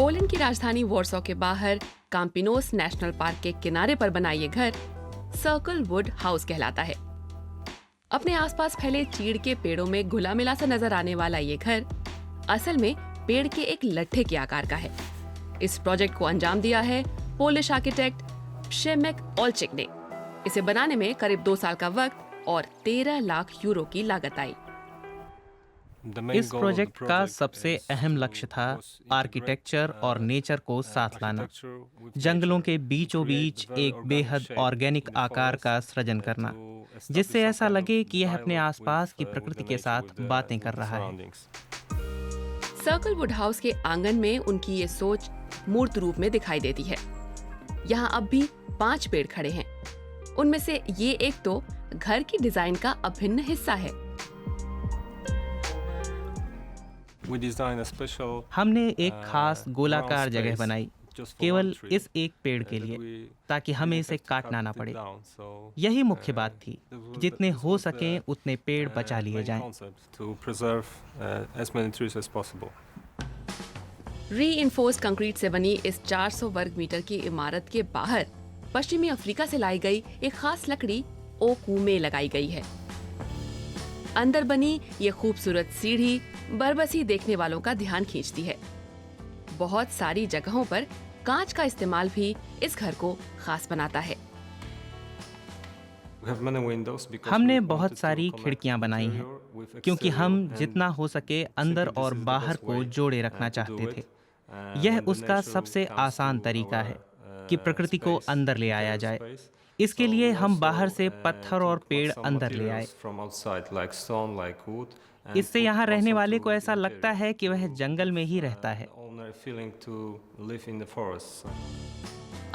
Poland की राजधानी Warsaw के बाहर काम्पिनोस नेशनल पार्क के किनारे पर बना ये घर सर्कल वुड हाउस कहलाता है। अपने आसपास फैले चीड़ के पेड़ों में घुला मिला सा नजर आने वाला ये घर असल में पेड़ के एक लट्ठे के आकार का है। इस प्रोजेक्ट को अंजाम दिया है पोलिश आर्किटेक्ट प्शेमेक ओल्चिक ने। इसे बनाने में करीब 2 साल का वक्त और 13 लाख यूरो की लागत आई। इस प्रोजेक्ट का सबसे अहम लक्ष्य था आर्किटेक्चर और नेचर को साथ लाना, जंगलों के बीचों बीच एक बेहद ऑर्गेनिक आकार का सृजन करना, जिससे ऐसा लगे कि यह अपने आसपास की प्रकृति के साथ बातें कर रहा है। सर्कल वुड हाउस के आंगन में उनकी ये सोच मूर्त रूप में दिखाई देती है। यहाँ अब भी 5 पेड़ खड़े हैं। उनमें से ये एक तो घर की डिजाइन का अभिन्न हिस्सा है। हमने एक खास गोलाकार जगह बनाई केवल इस एक पेड़ के लिए, ताकि हमें इसे काटना ना पड़े। यही मुख्य बात थी कि जितने हो सकें उतने पेड़ बचा लिए जाएं। रीइंफोर्स्ड कंक्रीट से बनी इस 400 वर्ग मीटर की इमारत के बाहर पश्चिमी अफ्रीका से लाई गई एक खास लकड़ी ओकूमे लगाई गई है। अंदर बनी ये खूबसूरत सीढ़ी बरबसी देखने वालों का ध्यान खींचती है। बहुत सारी जगहों पर कांच का इस्तेमाल भी इस घर को खास बनाता है। हमने बहुत सारी खिड़कियां बनाई हैं, क्योंकि हम जितना हो सके अंदर और बाहर को जोड़े रखना चाहते थे। यह उसका सबसे आसान तरीका है कि प्रकृति को अंदर ले आया जाए। इसके लिए हम बाहर से पत्थर और पेड़ अंदर ले आए। इससे यहाँ रहने वाले को ऐसा लगता है कि वह जंगल में ही रहता है।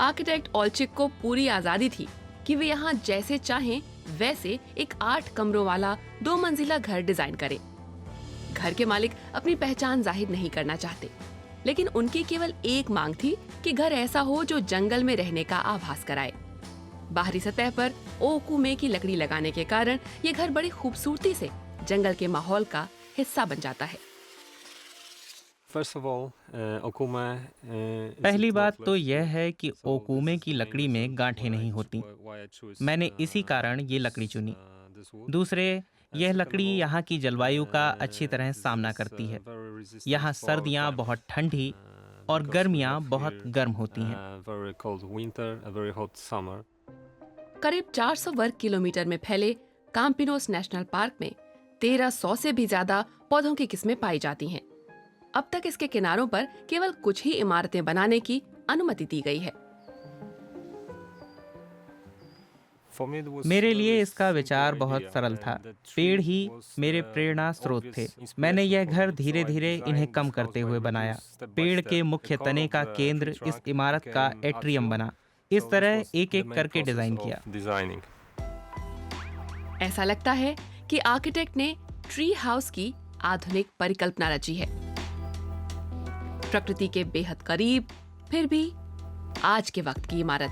आर्किटेक्ट ओल्चिक को पूरी आजादी थी कि वे यहाँ जैसे चाहें वैसे एक 8 कमरों वाला 2 मंजिला घर डिजाइन करें। घर के मालिक अपनी पहचान जाहिर नहीं करना चाहते, लेकिन उनकी केवल एक मांग थी कि घर ऐसा हो जो जंगल में रहने का आभास कराए। बाहरी सतह पर ओकूमे की लकड़ी लगाने के कारण ये घर बड़ी खूबसूरती से जंगल के माहौल का हिस्सा बन जाता है। पहली बात तो यह है कि ओकूमे की लकड़ी में गांठें नहीं होती। मैंने इसी कारण ये लकड़ी चुनी। दूसरे, यह लकड़ी यहाँ की जलवायु का अच्छी तरह सामना करती है। यहाँ सर्दियाँ बहुत ठंडी और गर्मियाँ बहुत गर्म होती हैं। करीब 400 वर्ग किलोमीटर में फैले काम्पिनोस नेशनल पार्क में 1300 से भी ज्यादा पौधों की किस्में पाई जाती हैं। अब तक इसके किनारों पर केवल कुछ ही इमारतें बनाने की अनुमति दी गई है। मेरे लिए इसका विचार बहुत सरल था। पेड़ ही मेरे प्रेरणा स्रोत थे। मैंने यह घर धीरे धीरे इन्हें कम करते हुए बनाया। पेड़ के मुख्य तने का केंद्र इस इमारत का एट्रियम बना। इस तरह एक एक करके डिजाइन किया। ऐसा लगता है कि आर्किटेक्ट ने ट्री हाउस की आधुनिक परिकल्पना रची है। प्रकृति के बेहद करीब, फिर भी आज के वक्त की इमारत।